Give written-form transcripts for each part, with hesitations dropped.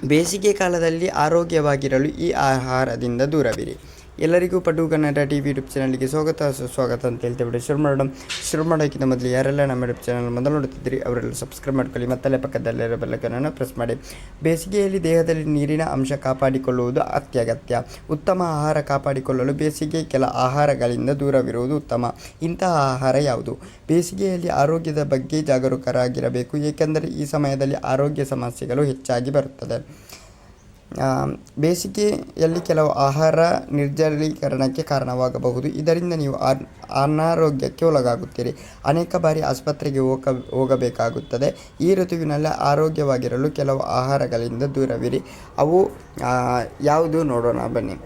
ಬೇಸಿಗೆ ಕಾಲದಲ್ಲಿ ಆರೋಗ್ಯವಾಗಿರಲು ಈ ಆಹಾರದಿಂದ ದೂರವಿರಿ. ಎಲ್ಲರಿಗೂ ಪಟು ಕನ್ನಡ ಟಿ ವಿ ಯೂಟ್ಯೂಬ್ ಚಾನಲ್ಗೆ ಸ್ವಾಗತ ಸುಸ್ವಾಗತ ಅಂತ ಹೇಳ್ತೇವೆ. ಶುರು ಮಾಡೋಕ್ಕಿಂತ ಮೊದಲು ಯಾರೆಲ್ಲ ನಮ್ಮ ಯೂಟ್ಯೂಬ್ ಚಾನಲ್ ಮೊದಲು ನೋಡುತ್ತಿದ್ದೀರಿ ಅವರೆಲ್ಲ ಸಬ್ಸ್ಕ್ರೈಬ್ ಮಾಡ್ಕೊಳ್ಳಿ, ಮತ್ತಲ್ಲೇ ಪಕ್ಕದಲ್ಲಿರೋ ಬೆಲ್ಲೈಕನನ್ನು ಪ್ರೆಸ್ ಮಾಡಿ. ಬೇಸಿಗೆಯಲ್ಲಿ ದೇಹದಲ್ಲಿ ನೀರಿನ ಅಂಶ ಕಾಪಾಡಿಕೊಳ್ಳುವುದು ಅತ್ಯಗತ್ಯ. ಉತ್ತಮ ಆಹಾರ ಕಾಪಾಡಿಕೊಳ್ಳಲು ಬೇಸಿಗೆ ಕೆಲ ಆಹಾರಗಳಿಂದ ದೂರವಿರುವುದು ಉತ್ತಮ. ಇಂತಹ ಆಹಾರ ಯಾವುದು? ಬೇಸಿಗೆಯಲ್ಲಿ ಆರೋಗ್ಯದ ಬಗ್ಗೆ ಜಾಗರೂಕರಾಗಿರಬೇಕು, ಏಕೆಂದರೆ ಈ ಸಮಯದಲ್ಲಿ ಆರೋಗ್ಯ ಸಮಸ್ಯೆಗಳು ಹೆಚ್ಚಾಗಿ ಬರುತ್ತದೆ. ಬೇಸಿಗೆಯಲ್ಲಿ ಕೆಲವು ಆಹಾರ ನಿರ್ಜಲೀಕರಣಕ್ಕೆ ಕಾರಣವಾಗಬಹುದು. ಇದರಿಂದ ನೀವು ಅನಾರೋಗ್ಯಕ್ಕೆ ಒಳಗಾಗುತ್ತೀರಿ, ಅನೇಕ ಬಾರಿ ಆಸ್ಪತ್ರೆಗೆ ಹೋಗಬೇಕಾಗುತ್ತದೆ. ಈ ಋತುವಿನಲ್ಲಿ ಆರೋಗ್ಯವಾಗಿರಲು ಕೆಲವು ಆಹಾರಗಳಿಂದ ದೂರವಿರಿ. ಅವು ಯಾವುದು ನೋಡೋಣ ಬನ್ನಿ.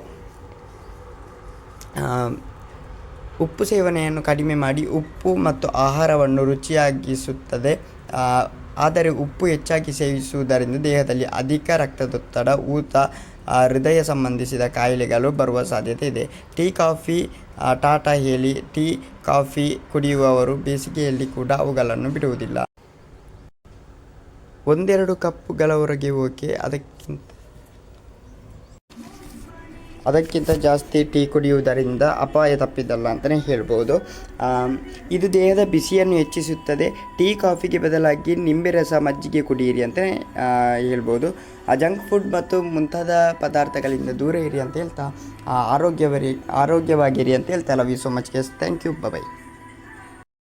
ಉಪ್ಪು ಸೇವನೆಯನ್ನು ಕಡಿಮೆ ಮಾಡಿ. ಉಪ್ಪು ಮತ್ತು ಆಹಾರವನ್ನು ರುಚಿಯಾಗಿಸುತ್ತದೆ, ಆದರೆ ಉಪ್ಪು ಹೆಚ್ಚಾಗಿ ಸೇವಿಸುವುದರಿಂದ ದೇಹದಲ್ಲಿ ಅಧಿಕ ರಕ್ತದೊತ್ತಡ, ಊತ, ಹೃದಯ ಸಂಬಂಧಿಸಿದ ಕಾಯಿಲೆಗಳು ಬರುವ ಸಾಧ್ಯತೆ ಇದೆ. ಟೀ ಕಾಫಿ ಟಾಟಾ ಹೇಳಿ. ಟೀ ಕಾಫಿ ಕುಡಿಯುವವರು ಬೇಸಿಗೆಯಲ್ಲಿ ಕೂಡ ಅವುಗಳನ್ನು ಬಿಡುವುದಿಲ್ಲ. 1-2 ಕಪ್ಗಳವರೆಗೆ ಓಕೆ, ಅದಕ್ಕಿಂತ ಜಾಸ್ತಿ ಟೀ ಕುಡಿಯುವುದರಿಂದ ಅಪಾಯ ತಪ್ಪಿದ್ದಲ್ಲ ಅಂತಲೇ ಹೇಳ್ಬೋದು. ಇದು ದೇಹದ ಬಿಸಿಯನ್ನು ಹೆಚ್ಚಿಸುತ್ತದೆ. ಟೀ ಕಾಫಿಗೆ ಬದಲಾಗಿ ನಿಂಬೆ ರಸ, ಮಜ್ಜಿಗೆ ಕುಡಿಯಿರಿ ಅಂತಲೇ ಹೇಳ್ಬೋದು. ಜಂಕ್ ಫುಡ್ ಮತ್ತು ಮುಂತಾದ ಪದಾರ್ಥಗಳಿಂದ ದೂರ ಇರಿ ಅಂತ ಹೇಳ್ತಾ ಆರೋಗ್ಯವಾಗಿರಿ ಅಂತ ಹೇಳ್ತಾ. Love you so much guys. Thank you. By.